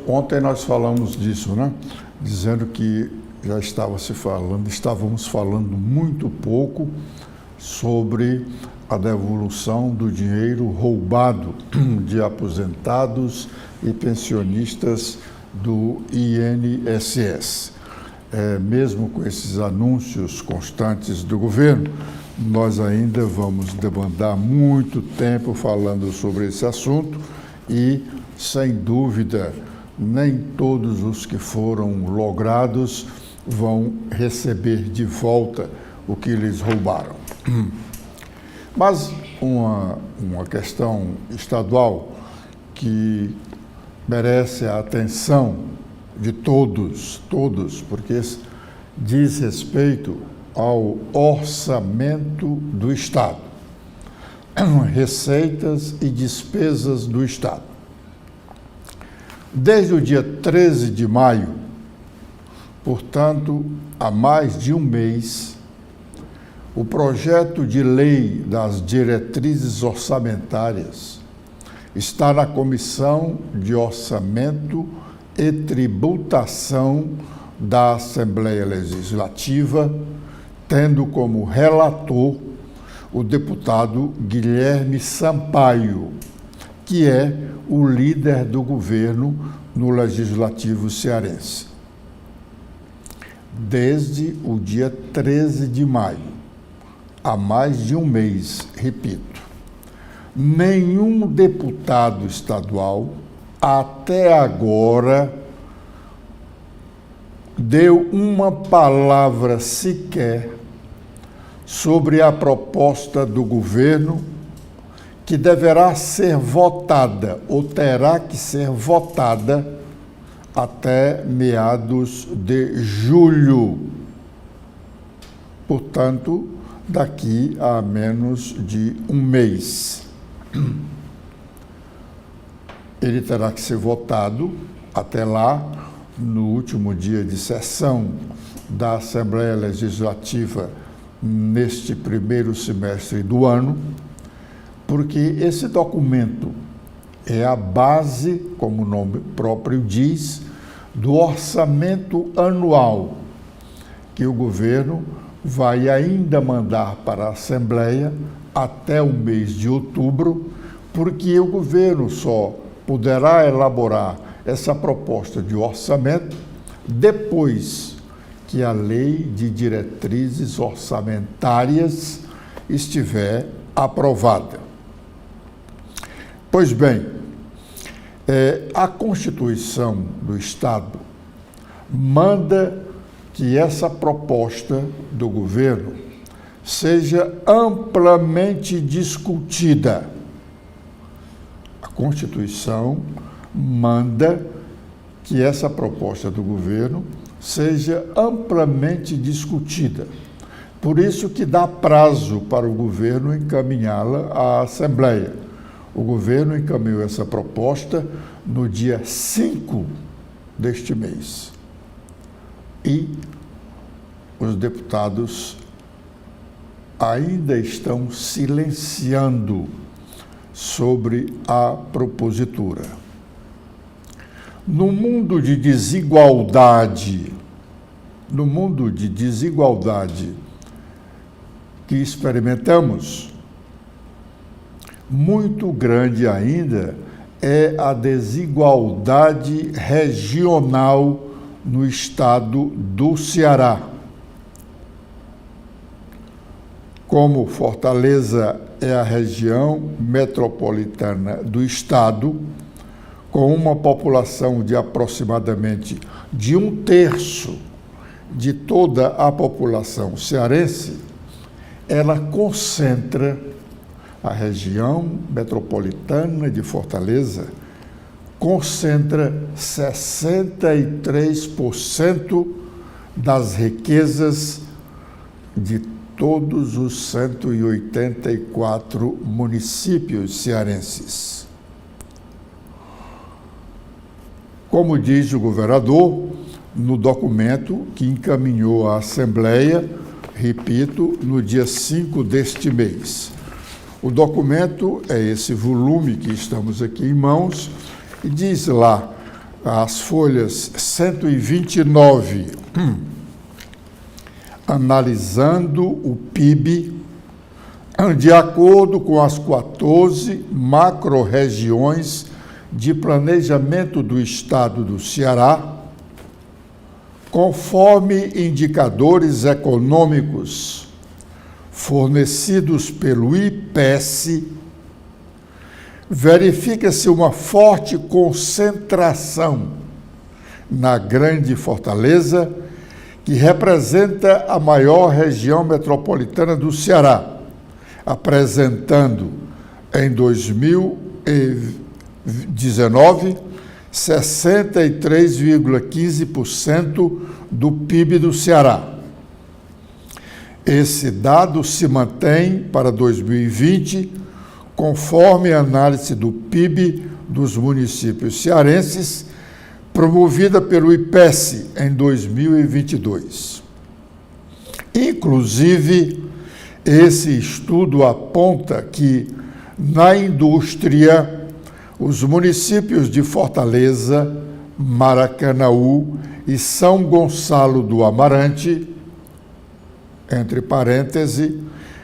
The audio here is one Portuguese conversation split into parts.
Ontem nós falamos disso, né? Dizendo que já estávamos falando muito pouco sobre a devolução do dinheiro roubado de aposentados e pensionistas do INSS. Mesmo com esses anúncios constantes do governo, nós ainda vamos demandar muito tempo falando sobre esse assunto e, sem dúvida, nem todos os que foram logrados vão receber de volta o que lhes roubaram. Mas uma questão estadual que merece a atenção de todos, porque diz respeito ao orçamento do Estado, receitas e despesas do Estado. Desde o dia 13 de maio, portanto, há mais de um mês, o projeto de lei das diretrizes orçamentárias está na Comissão de Orçamento e Tributação da Assembleia Legislativa, tendo como relator o deputado Guilherme Sampaio, que é o líder do governo no Legislativo cearense. Desde o dia 13 de maio, há mais de um mês, repito, nenhum deputado estadual até agora deu uma palavra sequer sobre a proposta do governo que deverá ser votada ou terá que ser votada até meados de julho. Portanto, daqui a menos de um mês. Ele terá que ser votado até lá, no último dia de sessão da Assembleia Legislativa neste primeiro semestre do ano, porque esse documento é a base, como o nome próprio diz, do orçamento anual que o governo vai ainda mandar para a Assembleia até o mês de outubro, porque o governo só poderá elaborar essa proposta de orçamento depois que a Lei de Diretrizes Orçamentárias estiver aprovada. Pois bem, a Constituição do Estado manda que essa proposta do governo seja amplamente discutida. A Constituição manda que essa proposta do governo seja amplamente discutida. Por isso que dá prazo para o governo encaminhá-la à Assembleia. O governo encaminhou essa proposta no dia 5 deste mês. E os deputados ainda estão silenciando sobre a propositura. No mundo de desigualdade que experimentamos, muito grande ainda é a desigualdade regional no estado do Ceará. Como Fortaleza é a região metropolitana do estado, com uma população de aproximadamente de 1/3 de toda a população cearense, ela concentra, a região metropolitana de Fortaleza, concentra 63% das riquezas de todos os 184 municípios cearenses. Como diz o governador, no documento que encaminhou à Assembleia, repito, no dia 5 deste mês. O documento é esse volume que estamos aqui em mãos e diz lá, as folhas 129, analisando o PIB de acordo com as 14 macro-regiões de planejamento do Estado do Ceará, conforme indicadores econômicos fornecidos pelo IPES, verifica-se uma forte concentração na Grande Fortaleza, que representa a maior região metropolitana do Ceará, apresentando em 2019 63,15% do PIB do Ceará. Esse dado se mantém para 2020, conforme a análise do PIB dos municípios cearenses, promovida pelo IPES em 2022. Inclusive, esse estudo aponta que, na indústria, os municípios de Fortaleza, Maracanaú e São Gonçalo do Amarante, entre parênteses,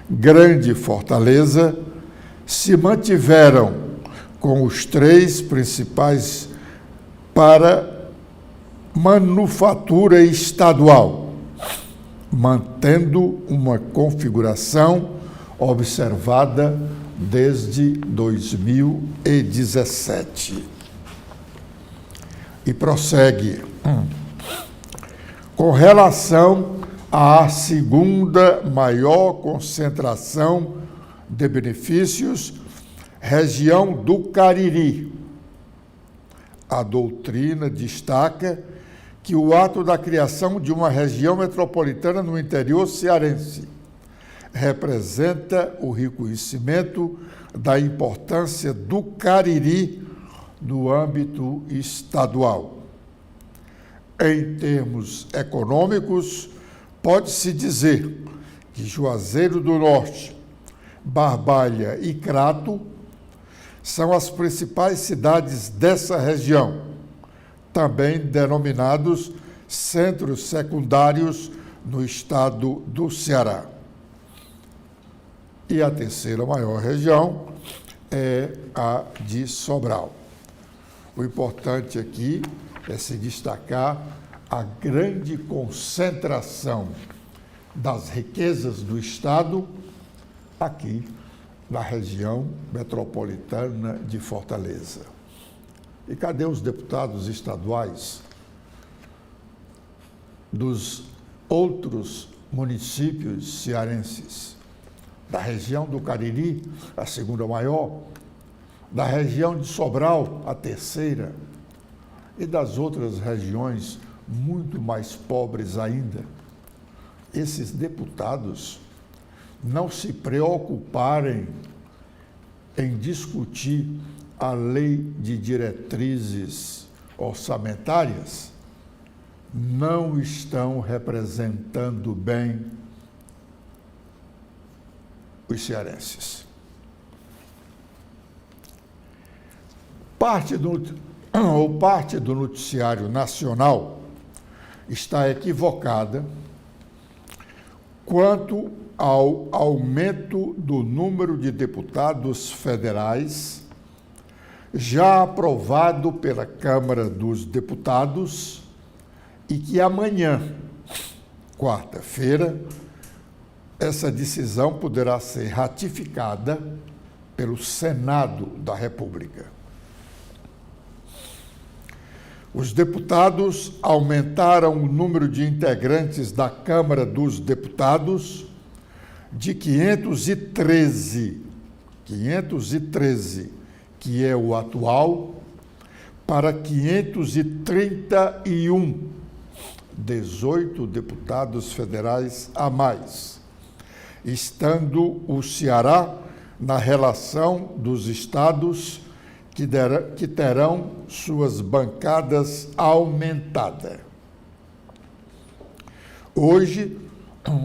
Grande Fortaleza, se mantiveram com os 3 principais para manufatura estadual, mantendo uma configuração observada desde 2017. E prossegue. Com relação à segunda maior concentração de benefícios, região do Cariri. A doutrina destaca que o ato da criação de uma região metropolitana no interior cearense representa o reconhecimento da importância do Cariri no âmbito estadual. Em termos econômicos, pode-se dizer que Juazeiro do Norte, Barbalha e Crato são as principais cidades dessa região, também denominados centros secundários no estado do Ceará. E a terceira maior região é a de Sobral. O importante aqui é se destacar a grande concentração das riquezas do estado aqui na região metropolitana de Fortaleza. E cadê os deputados estaduais dos outros municípios cearenses? Da região do Cariri, a segunda maior, da região de Sobral, a terceira, e das outras regiões muito mais pobres ainda. Esses deputados não se preocuparem em discutir a lei de diretrizes orçamentárias, não estão representando bem os cearenses. Parte do noticiário nacional está equivocada quanto ao aumento do número de deputados federais já aprovado pela Câmara dos Deputados e que amanhã, quarta-feira, essa decisão poderá ser ratificada pelo Senado da República. Os deputados aumentaram o número de integrantes da Câmara dos Deputados de 513, que é o atual, para 531, 18 deputados federais a mais, estando o Ceará na relação dos estados que terão suas bancadas aumentadas. Hoje,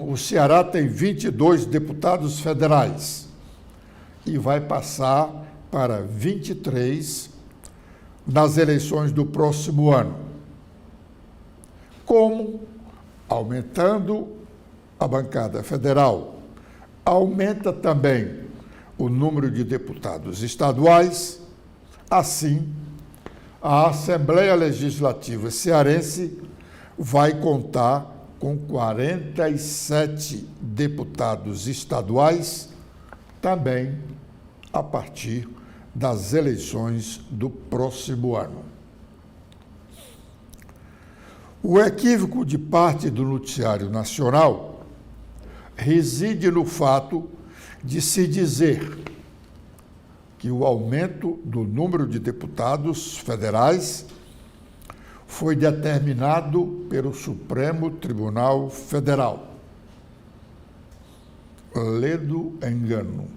o Ceará tem 22 deputados federais e vai passar para 23 nas eleições do próximo ano, como aumentando a bancada federal, aumenta também o número de deputados estaduais. Assim, a Assembleia Legislativa cearense vai contar com 47 deputados estaduais, também a partir das eleições do próximo ano. O equívoco de parte do noticiário nacional reside no fato de se dizer que o aumento do número de deputados federais foi determinado pelo Supremo Tribunal Federal. Ledo engano.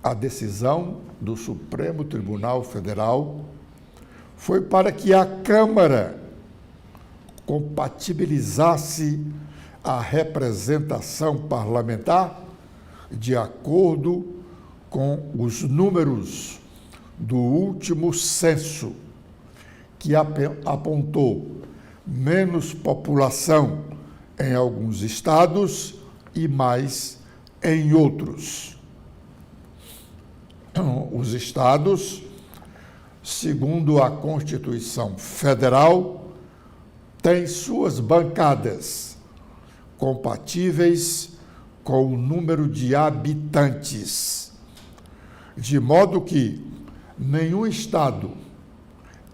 A decisão do Supremo Tribunal Federal foi para que a Câmara compatibilizasse a representação parlamentar de acordo com os números do último censo, que apontou menos população em alguns estados e mais em outros. Os estados, segundo a Constituição Federal, têm suas bancadas compatíveis com o número de habitantes, de modo que nenhum estado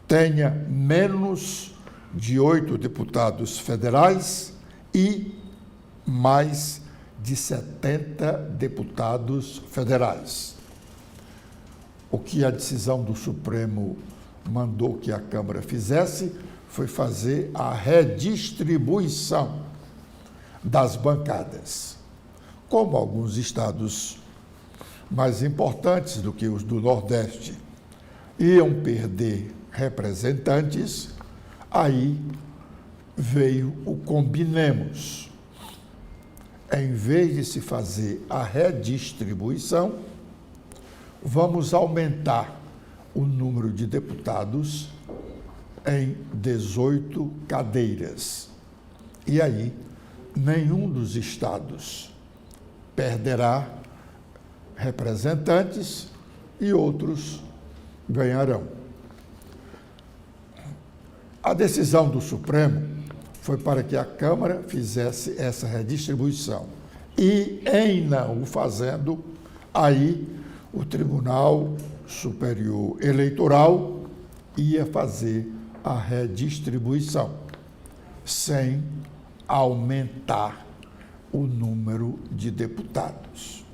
tenha menos de 8 deputados federais e mais de 70 deputados federais. O que a decisão do Supremo mandou que a Câmara fizesse foi fazer a redistribuição das bancadas. Como alguns estados mais importantes do que os do Nordeste iam perder representantes, aí veio o combinemos. Em vez de se fazer a redistribuição, vamos aumentar o número de deputados em 18 cadeiras. E aí, nenhum dos estados perderá representantes e outros ganharão. A decisão do Supremo foi para que a Câmara fizesse essa redistribuição. E, em não o fazendo, aí o Tribunal Superior Eleitoral ia fazer a redistribuição, sem aumentar o número de deputados.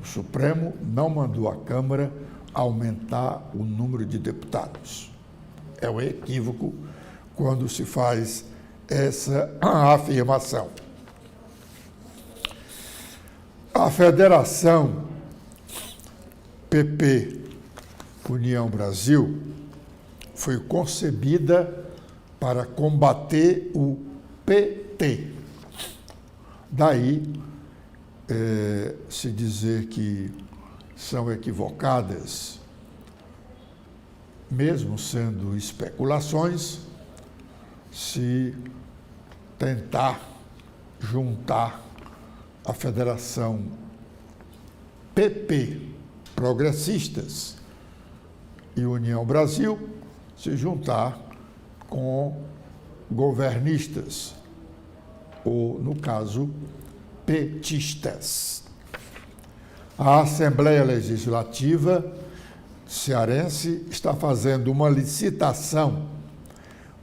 O Supremo não mandou a Câmara aumentar o número de deputados. É um equívoco quando se faz essa afirmação. A Federação PP União Brasil foi concebida para combater o PT. Daí, se dizer que são equivocadas, mesmo sendo especulações, se tentar juntar a Federação PP Progressistas e União Brasil, se juntar com governistas, ou, no caso, petistas. A Assembleia Legislativa cearense está fazendo uma licitação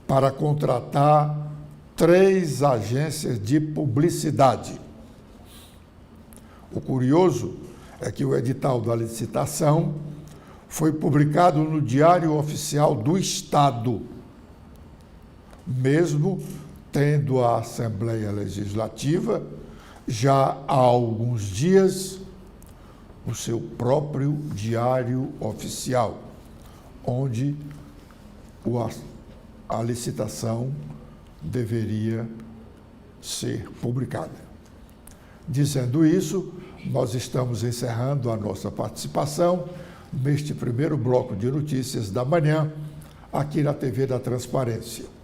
para contratar 3 agências de publicidade. O curioso é que o edital da licitação foi publicado no Diário Oficial do Estado, mesmo tendo a Assembleia Legislativa já há alguns dias o seu próprio Diário Oficial, onde a licitação deveria ser publicada. Dizendo isso, nós estamos encerrando a nossa participação neste primeiro bloco de notícias da manhã, aqui na TV da Transparência.